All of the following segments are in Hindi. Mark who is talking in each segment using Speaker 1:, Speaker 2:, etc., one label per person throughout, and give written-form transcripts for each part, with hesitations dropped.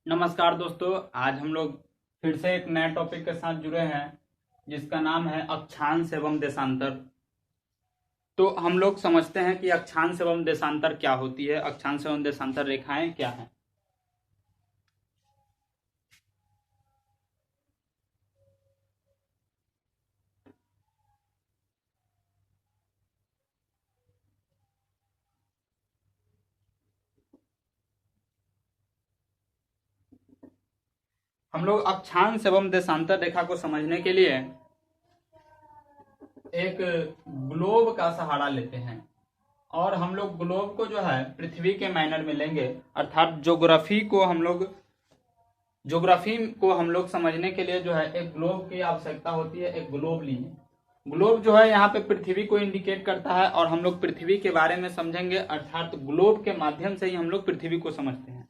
Speaker 1: नमस्कार दोस्तों, आज हम लोग फिर से एक नए टॉपिक के साथ जुड़े हैं जिसका नाम है अक्षांश एवं देशांतर। तो हम लोग समझते हैं कि अक्षांश एवं देशांतर क्या होती है, अक्षांश एवं देशांतर रेखाएं क्या हैं। हम लोग अक्षांश एवं देशांतर रेखा को समझने के लिए एक ग्लोब का सहारा लेते हैं और हम लोग ग्लोब को जो है पृथ्वी के माइनर में लेंगे, अर्थात ज्योग्राफी को हम लोग समझने के लिए जो है एक ग्लोब की आवश्यकता होती है। एक ग्लोब लिए, ग्लोब जो है यहाँ पे पृथ्वी को इंडिकेट करता है और हम लोग पृथ्वी के बारे में समझेंगे, अर्थात ग्लोब के माध्यम से ही हम लोग पृथ्वी को समझते हैं।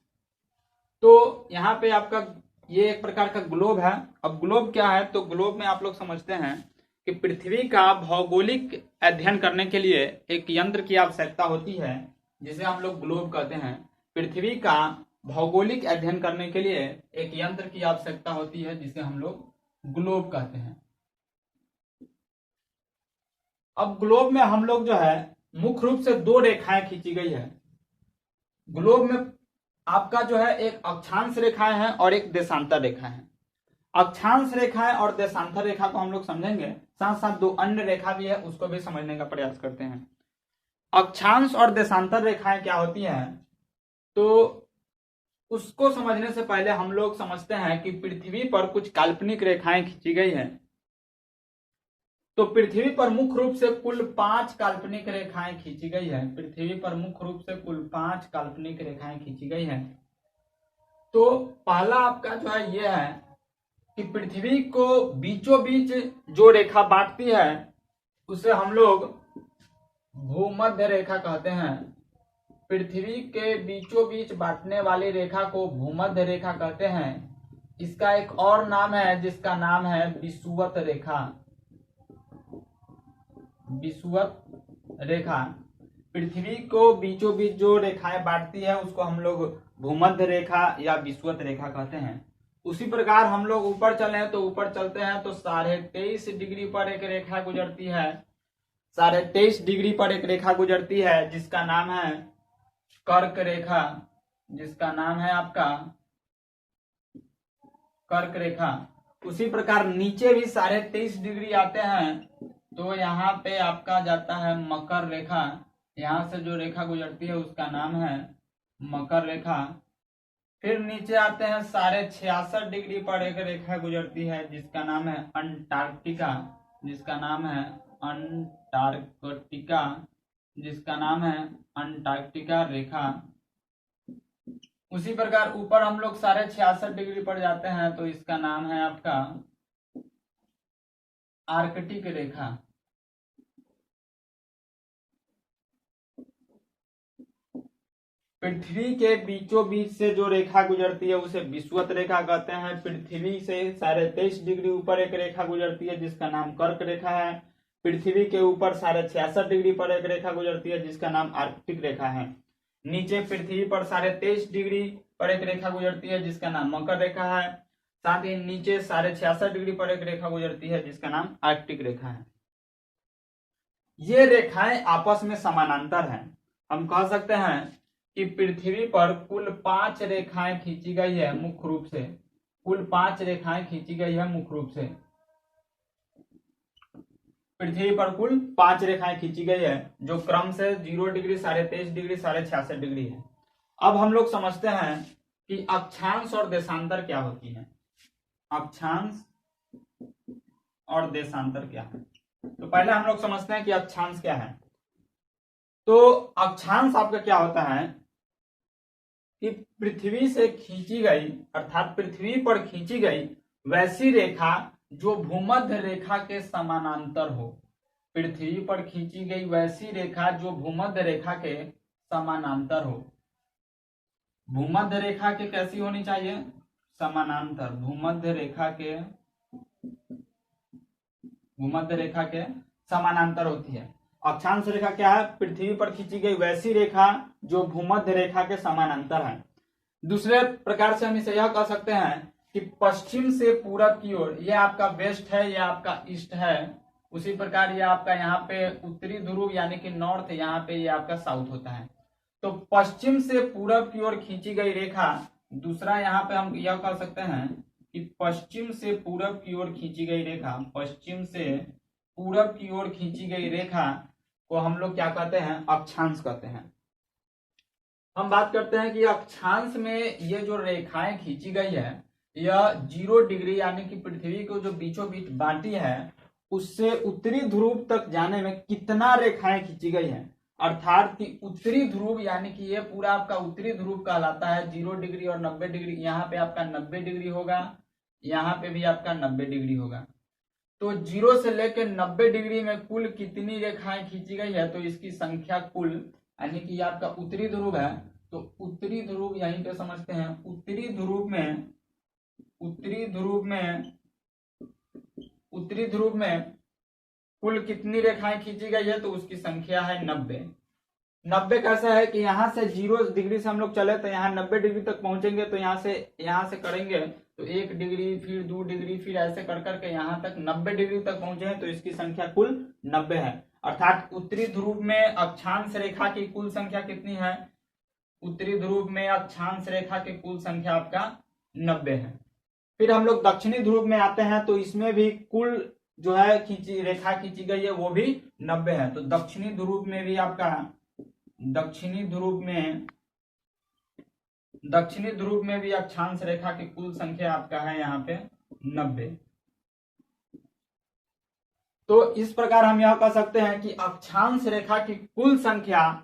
Speaker 1: तो यहाँ पे आपका ये एक प्रकार का ग्लोब है। अब ग्लोब क्या है, तो ग्लोब में आप लोग समझते हैं कि पृथ्वी का भौगोलिक अध्ययन करने के लिए एक यंत्र की आवश्यकता होती है जिसे हम लोग ग्लोब कहते हैं। पृथ्वी का भौगोलिक अध्ययन करने के लिए एक यंत्र की आवश्यकता होती है जिसे हम लोग ग्लोब कहते हैं। अब ग्लोब में हम लोग जो है मुख्य रूप से दो रेखाएं खींची गई है। ग्लोब में आपका जो है एक अक्षांश रेखाएं हैं और एक देशांतर रेखा है। अक्षांश रेखाएं और देशांतर रेखा को हम लोग समझेंगे, साथ साथ दो अन्य रेखा भी है उसको भी समझने का प्रयास करते हैं। अक्षांश और देशांतर रेखाएं क्या होती हैं, तो उसको समझने से पहले हम लोग समझते हैं कि पृथ्वी पर कुछ काल्पनिक रेखाएं खींची गई हैं। तो पृथ्वी पर मुख्य रूप से कुल 5 काल्पनिक रेखाएं खींची गई है। पृथ्वी पर मुख्य रूप से कुल 5 काल्पनिक रेखाएं खींची गई हैं। तो पहला आपका जो है ये है कि पृथ्वी को बीचों बीच जो रेखा बांटती है उसे हम लोग भूमध्य रेखा कहते हैं। पृथ्वी के बीचों बीच बांटने वाली रेखा को भूमध्य रेखा कहते हैं। इसका एक और नाम है जिसका नाम है विषुवत रेखा। विषुवत रेखा पृथ्वी को बीचों बीच जो रेखाएं बांटती है उसको हम लोग भूमध्य रेखा या विषुवत रेखा कहते हैं। उसी प्रकार हम लोग ऊपर चले तो ऊपर चलते हैं तो 23.5 डिग्री पर एक रेखा गुजरती है। 23.5 डिग्री पर एक रेखा गुजरती है जिसका नाम है कर्क रेखा, जिसका नाम है आपका कर्क रेखा। उसी प्रकार नीचे भी 23.5 डिग्री आते हैं तो यहाँ पे आपका जाता है मकर रेखा। यहाँ से जो रेखा गुजरती है उसका नाम है मकर रेखा। फिर नीचे आते हैं 66.5 डिग्री पर एक रेखा गुजरती है जिसका नाम है अंटार्कटिका, जिसका नाम है अंटार्कटिका, जिसका नाम है अंटार्कटिका रेखा। उसी प्रकार ऊपर हम लोग 66.5 डिग्री पर जाते हैं तो इसका नाम है आपका आर्कटिक रेखा। पृथ्वी के बीचों बीच से जो रेखा गुजरती है उसे विषुवत रेखा कहते हैं। पृथ्वी से 23.5 डिग्री ऊपर एक रेखा गुजरती है जिसका नाम कर्क रेखा है। पृथ्वी के ऊपर 66.5 डिग्री पर एक रेखा गुजरती है जिसका नाम आर्कटिक रेखा है। नीचे पृथ्वी पर 23.5 डिग्री पर एक रेखा गुजरती है जिसका नाम मकर रेखा है। साथ ही नीचे 66.5 डिग्री पर एक रेखा गुजरती है जिसका नाम आर्कटिक रेखा है। ये रेखाएं आपस में समानांतर हैं। हम कह सकते हैं कि पृथ्वी पर कुल 5 रेखाएं खींची गई है मुख्य रूप से। कुल 5 रेखाएं खींची गई है मुख्य रूप से। पृथ्वी पर कुल 5 रेखाएं खींची गई है जो क्रम से 0 डिग्री, 23.5 डिग्री, 66.5 डिग्री है। अब हम लोग समझते हैं कि अक्षांश और देशांतर क्या होती है। अक्षांश और देशांतर क्या है, तो पहले हम लोग समझते हैं कि अक्षांश क्या है। तो अक्षांश आपका क्या होता है कि पृथ्वी से खींची गई, अर्थात पृथ्वी पर खींची गई वैसी रेखा जो भूमध्य रेखा के समानांतर हो। पृथ्वी पर खींची गई वैसी रेखा जो भूमध्य रेखा के समानांतर हो। भूमध्य रेखा के कैसी होनी चाहिए, समानांतर। भूमध्य रेखा के समानांतर होती है। अक्षांश रेखा क्या है, पृथ्वी पर खींची गई वैसी रेखा जो भूमध्य रेखा के समानांतर है। दूसरे प्रकार से हम इसे यह कह सकते हैं कि पश्चिम से पूरब की ओर ये आपका वेस्ट है, ये आपका ईस्ट है। उसी प्रकार ये आपका यहाँ पे उत्तरी ध्रुव यानी कि नॉर्थ, यहाँ पे ये आपका साउथ होता है। तो पश्चिम से पूरब की ओर खींची गई रेखा, दूसरा यहाँ पे हम यह कह सकते हैं कि पश्चिम से पूरब की ओर खींची गई रेखा, पश्चिम से पूरब की ओर खींची गई रेखा को हम लोग क्या कहते हैं, अक्षांश कहते हैं। हम बात करते हैं कि अक्षांश में ये जो रेखाएं खींची गई है यह 0 डिग्री यानी कि पृथ्वी को जो बीचों बीच बांटी है उससे उत्तरी ध्रुव तक जाने में कितना रेखाएं खींची गई है, अर्थात कि उत्तरी ध्रुव यानी कि ये पूरा आपका उत्तरी ध्रुव कहलाता है। 0 डिग्री और 90 डिग्री, यहाँ पे आपका 90 डिग्री होगा, यहाँ पे भी आपका 90 डिग्री होगा। तो 0 से लेकर 90 डिग्री में कुल कितनी रेखाएं खींची गई है, तो इसकी संख्या कुल, यानी कि आपका उत्तरी ध्रुव है तो उत्तरी ध्रुव यहीं पे समझते हैं। उत्तरी ध्रुव में कुल कितनी रेखाएं खींची गई है, तो उसकी संख्या है 90। 90 कैसा है कि यहाँ से 0 डिग्री से हम लोग चले तो यहाँ 90 डिग्री तक पहुंचेंगे, तो यहाँ से करेंगे तो 1 डिग्री, फिर 2 डिग्री, फिर ऐसे कर करके यहाँ तक 90 डिग्री तक पहुंचे हैं, तो इसकी संख्या कुल 90 है। अर्थात उत्तरी ध्रुव में अक्षांश रेखा की कुल संख्या कितनी है, उत्तरी ध्रुव में अक्षांश रेखा की कुल संख्या आपका 90 है। फिर हम लोग दक्षिणी ध्रुव में आते हैं तो इसमें भी कुल जो है रेखा खींची गई है वो भी 90 है। तो दक्षिणी ध्रुव में भी आपका दक्षिणी ध्रुव में भी अक्षांश रेखा की कुल संख्या आपका है यहाँ पे 90। तो इस प्रकार हम यह कह सकते हैं कि अक्षांश रेखा की कुल संख्या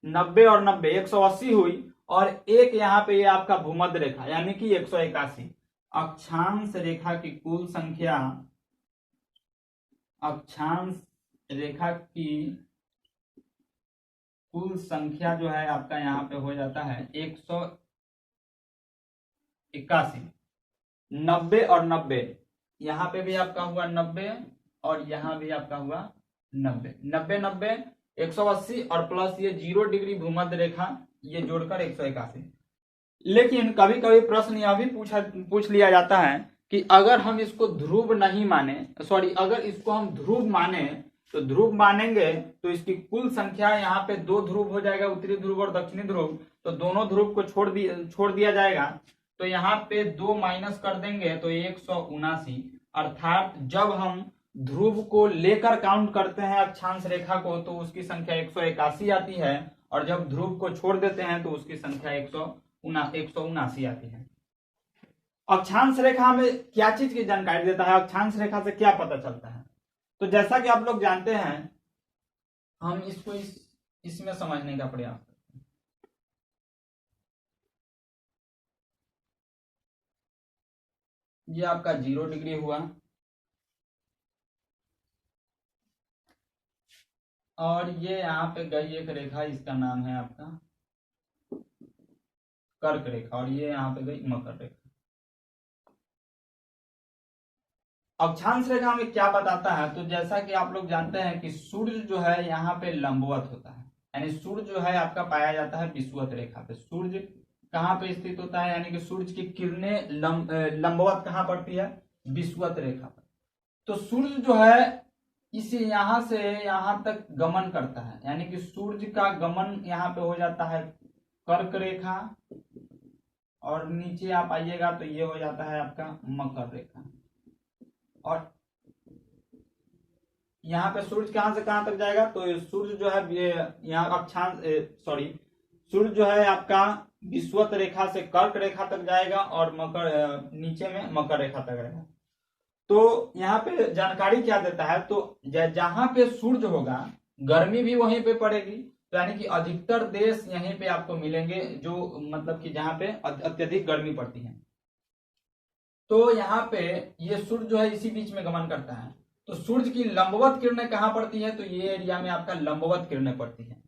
Speaker 1: 90 और 90 180 हुई, और एक यहाँ पे ये आपका भूमध्य रेखा यानी कि 181। अक्षांश रेखा की कुल संख्या, अक्षांश रेखा की कुल संख्या जो है आपका यहाँ पे हो जाता है 181। 90 और 90, यहाँ पे भी आपका हुआ 90 और यहाँ भी आपका हुआ 90। 90 90 180 और प्लस ये 0 डिग्री भूमध्य रेखा, ये जोड़कर 181। लेकिन कभी कभी प्रश्न यह भी पूछ लिया जाता है कि अगर हम इसको ध्रुव नहीं माने, अगर इसको हम ध्रुव माने तो ध्रुव मानेंगे तो इसकी कुल संख्या यहाँ पे 2 ध्रुव हो जाएगा, उत्तरी ध्रुव और दक्षिणी ध्रुव, तो दोनों ध्रुव को छोड़ दिया जाएगा। तो यहाँ पे 2 माइनस कर देंगे तो 179। अर्थात जब हम ध्रुव को लेकर काउंट करते हैं अक्षांश रेखा को तो उसकी संख्या 181 आती है, और जब ध्रुव को छोड़ देते हैं तो उसकी संख्या 179 आती है। अक्षांश रेखा हमें क्या चीज की जानकारी देता है, अक्षांश रेखा से क्या पता चलता है, तो जैसा कि आप लोग जानते हैं हम इसको इसमें समझने का प्रयास करते हैं। ये आपका 0 डिग्री हुआ, और ये यहाँ पे गई एक रेखा, इसका नाम है आपका कर्क रेखा, और ये यहाँ पे गई मकर रेखा। अक्षांश रेखा हमें क्या बताता है, तो जैसा कि आप लोग जानते हैं कि सूर्य जो है यहाँ पे लंबवत होता है, यानी सूर्य जो है आपका पाया जाता है विषुवत रेखा पे। सूर्य कहाँ पे स्थित होता है, यानी कि सूर्य की किरणें लंबवत कहाँ पड़ती है, विषुवत रेखा पर। तो सूर्य जो है इसे यहाँ से यहाँ तक गमन करता है, यानी कि सूर्य का गमन यहाँ पे हो जाता है कर्क रेखा, और नीचे आप आइएगा तो ये हो जाता है आपका मकर रेखा। और यहाँ पे सूर्य कहां से कहां तक जाएगा, तो सूर्य जो है यहाँ अक्षांश सूर्य जो है आपका विषुवत रेखा से कर्क रेखा तक जाएगा, और मकर नीचे में मकर रेखा तक रहेगा। तो यहाँ पे जानकारी क्या देता है, तो जहां पे सूर्य होगा गर्मी भी वहीं पे पड़ेगी, तो यानी कि अधिकतर देश यहीं पे आपको मिलेंगे जो मतलब कि जहां पे अत्यधिक गर्मी पड़ती है। तो यहाँ पे ये सूर्य जो है इसी बीच में गमन करता है। तो सूर्य की लंबवत किरणें कहाँ पड़ती है, तो ये एरिया में आपका लंबवत किरणें पड़ती है।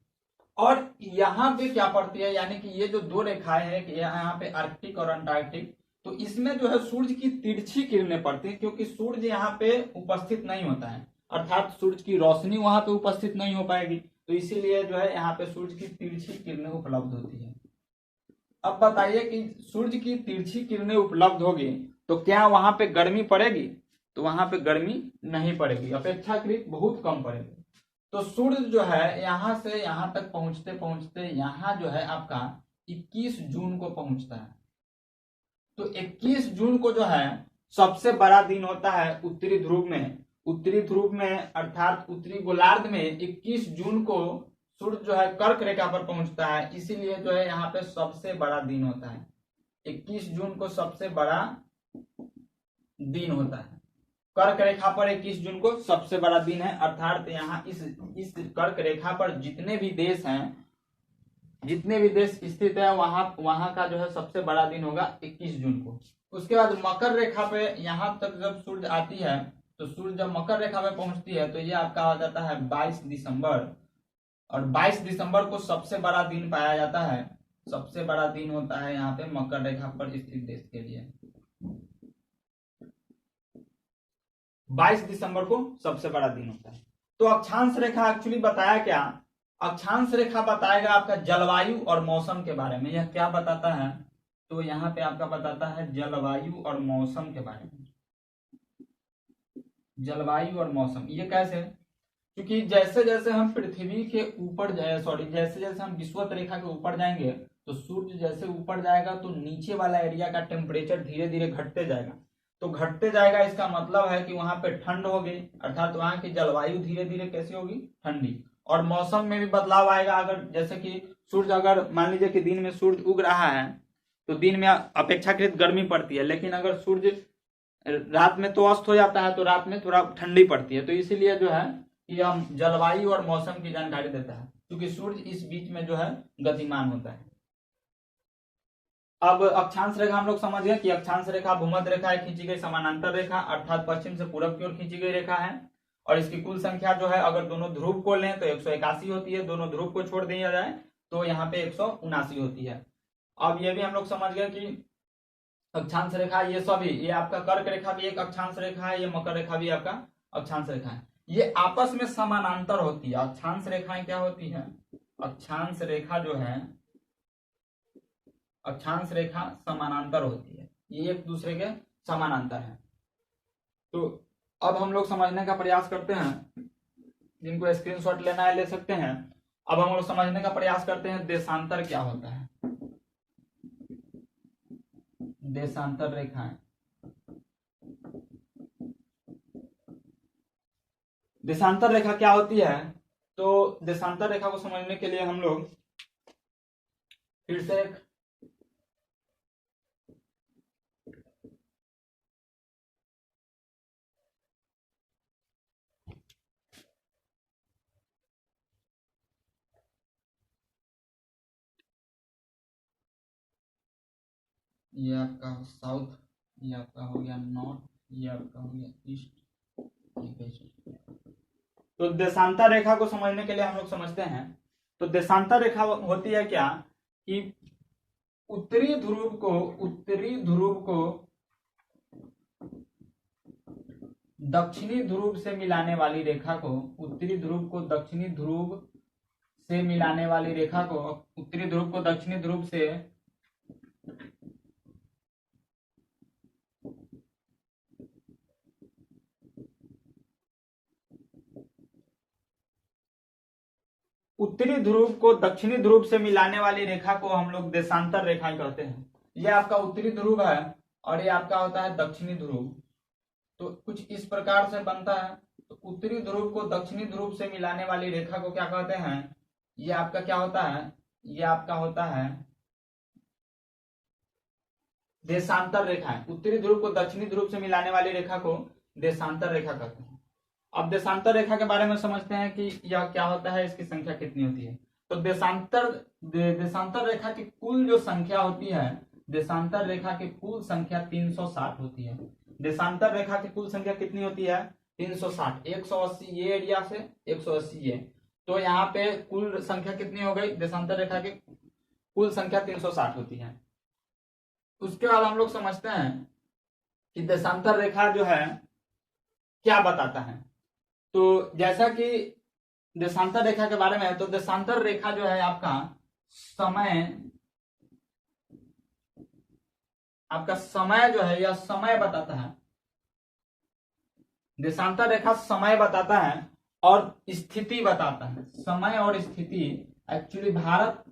Speaker 1: और यहाँ पे क्या पड़ती है, यानी कि ये जो 2 रेखाएं हैं, यहाँ पे आर्कटिक और अंटार्कटिक, तो इसमें जो है सूर्य की तिरछी किरणें पड़ती है, क्योंकि सूर्य यहाँ पे उपस्थित नहीं होता है, अर्थात सूर्य की रोशनी वहां पे उपस्थित नहीं हो पाएगी, तो इसीलिए जो है यहाँ पे सूर्य की तिरछी किरणें उपलब्ध होती है। अब बताइए कि सूर्य की तिरछी किरणें उपलब्ध होगी तो क्या वहां पे गर्मी पड़ेगी? तो वहां पे गर्मी नहीं पड़ेगी, अपेक्षाकृत बहुत कम पड़ेगी। तो सूर्य जो है यहां से यहां तक पहुंचते पहुंचते यहाँ जो है आपका 21 जून को पहुंचता है। तो 21 जून को जो है सबसे बड़ा दिन होता है उत्तरी ध्रुव में। उत्तरी ध्रुव में अर्थात उत्तरी गोलार्ध में 21 जून को सूर्य जो है कर्क रेखा पर पहुंचता है, इसीलिए जो है यहाँ पे सबसे बड़ा दिन होता है। 21 जून को सबसे बड़ा दिन होता है। कर्क रेखा पर 21 जून को सबसे बड़ा दिन है, अर्थात यहाँ इस कर्क रेखा पर जितने भी देश हैं, जितने भी देश स्थित है वहां का जो है सबसे बड़ा दिन होगा 21 जून को। उसके बाद मकर रेखा पे यहां तक जब सूर्य आती है, तो सूर्य जब मकर रेखा पे पहुंचती है तो ये आपका आ जाता है 22 दिसंबर, और 22 दिसंबर को सबसे बड़ा दिन पाया जाता है। सबसे बड़ा दिन होता है यहाँ पे मकर रेखा पर स्थित देश के लिए। 22 दिसंबर को सबसे बड़ा दिन होता है। तो अक्षांश रेखा एक्चुअली बताया क्या? अक्षांश रेखा बताएगा आपका जलवायु और मौसम के बारे में। यह क्या बताता है? तो यहाँ पे आपका बताता है जलवायु और मौसम के बारे में। जलवायु और मौसम ये कैसे? क्योंकि जैसे जैसे हम पृथ्वी के ऊपर जैसे जैसे हम विषुवत रेखा के ऊपर जाएंगे, तो सूर्य जैसे ऊपर जाएगा तो नीचे वाला एरिया का टेम्परेचर धीरे धीरे घटते जाएगा। तो घटते जाएगा इसका मतलब है कि वहां पे ठंड होगी, अर्थात वहां की जलवायु धीरे धीरे कैसी होगी? ठंडी। और मौसम में भी बदलाव आएगा। अगर जैसे कि सूर्य अगर मान लीजिए कि दिन में सूर्य उग रहा है तो दिन में अपेक्षाकृत गर्मी पड़ती है, लेकिन अगर सूर्य रात में तो अस्त हो जाता है तो रात में थोड़ा ठंडी पड़ती है। तो इसीलिए जो है यह जलवायु और मौसम की जानकारी देता है, क्योंकि सूर्य इस बीच में जो है गतिमान होता है। अब अक्षांश रेखा हम लोग समझ गए कि अक्षांश रेखा भूमध्य रेखा खींची गई समानांतर रेखा, अर्थात पश्चिम से पूरब की ओर खींची गई रेखा है। और इसकी कुल संख्या जो है अगर दोनों ध्रुव को लें तो 181 होती है, दोनों ध्रुव को छोड़ दिया जाए तो यहाँ पे 179 होती है। अब ये भी हम लोग समझ गए कि अक्षांश रेखा ये सभी, ये आपका कर्क रेखा भी एक अक्षांश रेखा है, ये मकर रेखा भी आपका अक्षांश रेखा है। ये आपस में समानांतर होती है। अक्षांश रेखाएं क्या होती है? अक्षांश रेखा जो है, अक्षांश रेखा समानांतर होती है, ये एक दूसरे के समानांतर है। तो अब हम लोग समझने का प्रयास करते हैं, जिनको स्क्रीनशॉट लेना है ले सकते हैं। अब हम लोग समझने का प्रयास करते हैं देशांतर क्या होता है। देशांतर रेखाएं, देशांतर रेखा क्या होती है? तो देशांतर रेखा को समझने के लिए हम लोग फिर से एक ये आपका साउथ, ये आपका हो गया नॉर्थ, ये आपका हो गया ईस्ट, ये वेस्ट। तो देशांतर रेखा को समझने के लिए हम लोग समझते हैं। तो देशांतर रेखा होती है क्या कि उत्तरी ध्रुव को दक्षिणी ध्रुव से मिलाने वाली रेखा को, उत्तरी ध्रुव को दक्षिणी ध्रुव से मिलाने वाली रेखा को, उत्तरी ध्रुव को दक्षिणी ध्रुव से उत्तरी ध्रुव को दक्षिणी ध्रुव से मिलाने वाली रेखा को हम लोग देशांतर रेखा कहते हैं। ये आपका उत्तरी ध्रुव है और ये आपका होता है दक्षिणी ध्रुव। तो कुछ इस प्रकार से बनता है। तो उत्तरी ध्रुव को दक्षिणी ध्रुव से मिलाने वाली रेखा को क्या कहते हैं? ये आपका क्या होता है? ये आपका होता है देशांतर रेखा। उत्तरी ध्रुव को दक्षिणी ध्रुव से मिलाने वाली रेखा को देशांतर रेखा कहते हैं। अब देशांतर रेखा के बारे में समझते हैं कि यह क्या होता है, इसकी संख्या कितनी होती है। तो देशांतर रेखा की कुल जो संख्या होती है, देशांतर रेखा की कुल संख्या 360 होती है। देशांतर रेखा की कुल संख्या कितनी होती है? 360। 180 ये एरिया से 180 ये, तो यहाँ पे कुल संख्या कितनी हो गई? देशांतर रेखा की कुल संख्या 360 होती है। उसके बाद हम लोग समझते हैं कि देशांतर रेखा जो है क्या बताता है। तो जैसा कि देशांतर रेखा के बारे में है, तो देशांतर रेखा जो है आपका समय आपका समय जो है, यह समय बताता है, देशांतर रेखा समय बताता है और स्थिति बताता है। समय और स्थिति, एक्चुअली भारत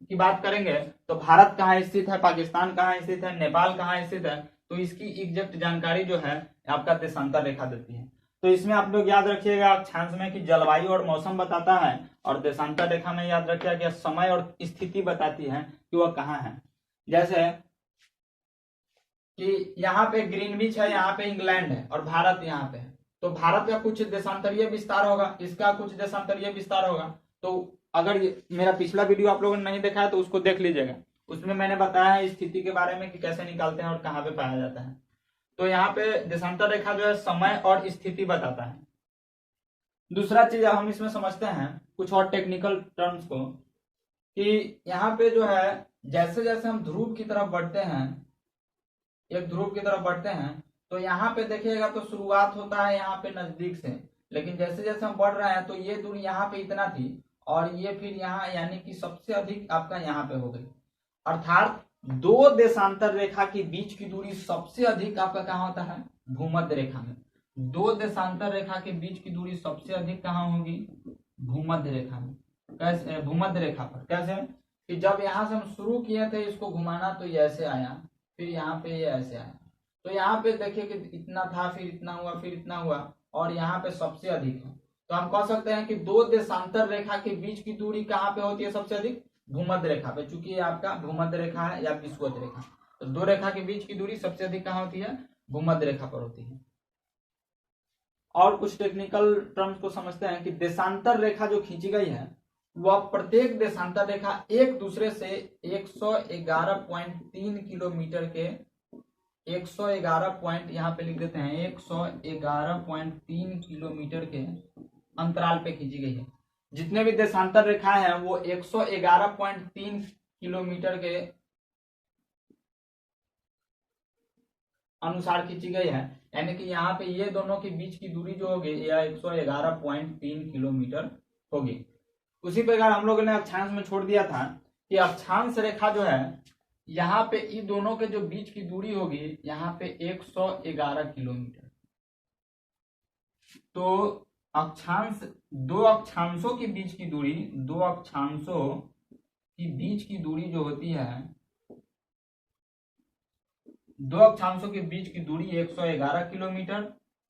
Speaker 1: की बात करेंगे तो भारत कहाँ स्थित है, पाकिस्तान कहाँ स्थित है, नेपाल कहाँ स्थित है, तो इसकी एग्जैक्ट जानकारी जो है आपका देशांतर रेखा देती है। तो इसमें आप लोग याद रखिएगा अक्षांश में कि जलवायु और मौसम बताता है, और देशांतर रेखा में याद रखिएगा कि समय और स्थिति बताती है कि वह कहाँ है। जैसे कि यहाँ पे ग्रीनविच है, यहाँ पे इंग्लैंड है और भारत यहाँ पे है, तो भारत का कुछ देशांतरीय विस्तार होगा, इसका कुछ देशांतरीय विस्तार होगा। तो अगर मेरा पिछला वीडियो आप लोगों ने नहीं देखा है तो उसको देख लीजिएगा, उसमें मैंने बताया है स्थिति के बारे में कि कैसे निकालते हैं और कहाँ पे पाया जाता है। तो यहाँ पे देशांतर रेखा जो है समय और स्थिति बताता है। दूसरा चीज हम इसमें समझते हैं कुछ और टेक्निकल टर्म्स को, कि यहाँ पे जो है जैसे जैसे हम ध्रुव की तरफ बढ़ते हैं, एक ध्रुव की तरफ बढ़ते हैं, तो यहाँ पे देखिएगा तो शुरुआत होता है यहाँ पे नजदीक से, लेकिन जैसे जैसे हम बढ़ रहे हैं तो ये दूरी यहाँ पे इतना थी और ये फिर यहाँ यानी कि सबसे अधिक आपका यहाँ पे हो गई। अर्थात दो देशांतर रेखा के बीच की दूरी सबसे अधिक आपका कहाँ होता है, भूमध्य रेखा में। दो देशांतर रेखा के बीच की दूरी सबसे अधिक कहाँ होगी, भूमध्य रेखा में। कैसे, भूमध्य रेखा पर कैसे, कि जब यहाँ से हम शुरू किए थे इसको घुमाना तो ये ऐसे आया, फिर यहाँ पे ये ऐसे आया, तो यहाँ पे देखिए कि इतना था, फिर इतना हुआ, फिर इतना हुआ, और यहाँ पे सबसे अधिक है। तो हम कह सकते हैं कि दो देशांतर रेखा के बीच की दूरी कहाँ पे होती है सबसे अधिक, भूमध्य रेखा पे। चूंकि ये आपका भूमध्य रेखा है या विषुवत रेखा, तो दो रेखा के बीच की दूरी सबसे अधिक कहाँ होती है, भूमध्य रेखा पर होती है। और कुछ टेक्निकल टर्म्स को समझते हैं कि देशांतर रेखा जो खींची गई है वह प्रत्येक देशांतर रेखा एक दूसरे से 111.3 किलोमीटर के 111 पॉइंट यहाँ पे लिख देते हैं 111.3 किलोमीटर के अंतराल पे खींची गई है। जितने भी देशांतर रेखाएं हैं वो 111.3 किलोमीटर के अनुसार खींची गई है, यानी कि यहाँ पे ये दोनों के बीच की दूरी जो होगी यह 111.3 किलोमीटर होगी। उसी प्रकार हम लोगों ने अक्षांश में छोड़ दिया था कि अक्षांश रेखा जो है यहाँ पे इन दोनों के जो बीच की दूरी होगी यहाँ पे 111 किलोमीटर। तो अक्षांश, दो अक्षांशों के बीच की दूरी, दो अक्षांशों की बीच की दूरी जो होती है, दो अक्षांशों के बीच की दूरी 111 किलोमीटर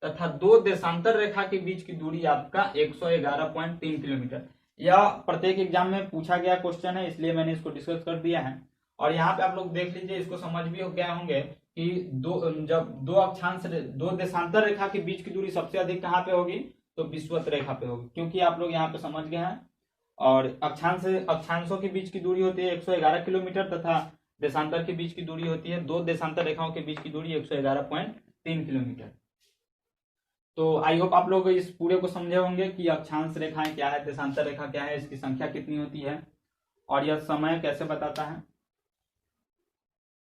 Speaker 1: तथा दो देशांतर रेखा के बीच की दूरी आपका 111.3 किलोमीटर। यह प्रत्येक एग्जाम में पूछा गया क्वेश्चन है, इसलिए मैंने इसको डिस्कस कर दिया है। और यहाँ पे आप लोग देख लीजिए, इसको समझ भी हो गए होंगे कि जब दो अक्षांश, दो देशांतर रेखा के बीच की दूरी सबसे अधिक कहाँ पे होगी, तो विषुवत रेखा पे होगी, क्योंकि आप लोग यहाँ पे समझ गए हैं। और अक्षांशों के बीच की दूरी होती है 111 किलोमीटर तथा देशांतर के बीच की दूरी होती है, दो देशांतर रेखाओं के बीच की दूरी 111.3 किलोमीटर। तो आई होप आप लोग इस पूरे को समझे होंगे कि अक्षांश रेखाएं क्या है, देशांतर रेखा क्या है, इसकी संख्या कितनी होती है और यह समय कैसे बताता है।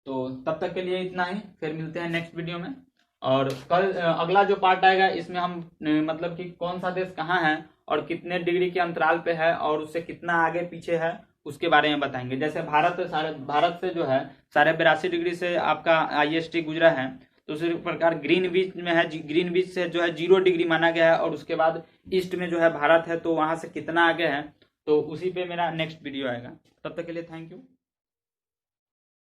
Speaker 1: तो तब तक के लिए इतना ही, फिर मिलते हैं नेक्स्ट वीडियो में। और कल अगला जो पार्ट आएगा इसमें हम मतलब कि कौन सा देश कहाँ है और कितने डिग्री के अंतराल पे है और उससे कितना आगे पीछे है उसके बारे में बताएंगे। जैसे भारत से जो है 82.5 डिग्री से आपका IST गुजरा है, तो उसी प्रकार ग्रीनविच में है, ग्रीनविच से जो है 0 डिग्री माना गया है, और उसके बाद ईस्ट में जो है भारत है, तो वहां से कितना आगे है, तो उसी पे मेरा नेक्स्ट वीडियो आएगा। तब तक के लिए थैंक यू।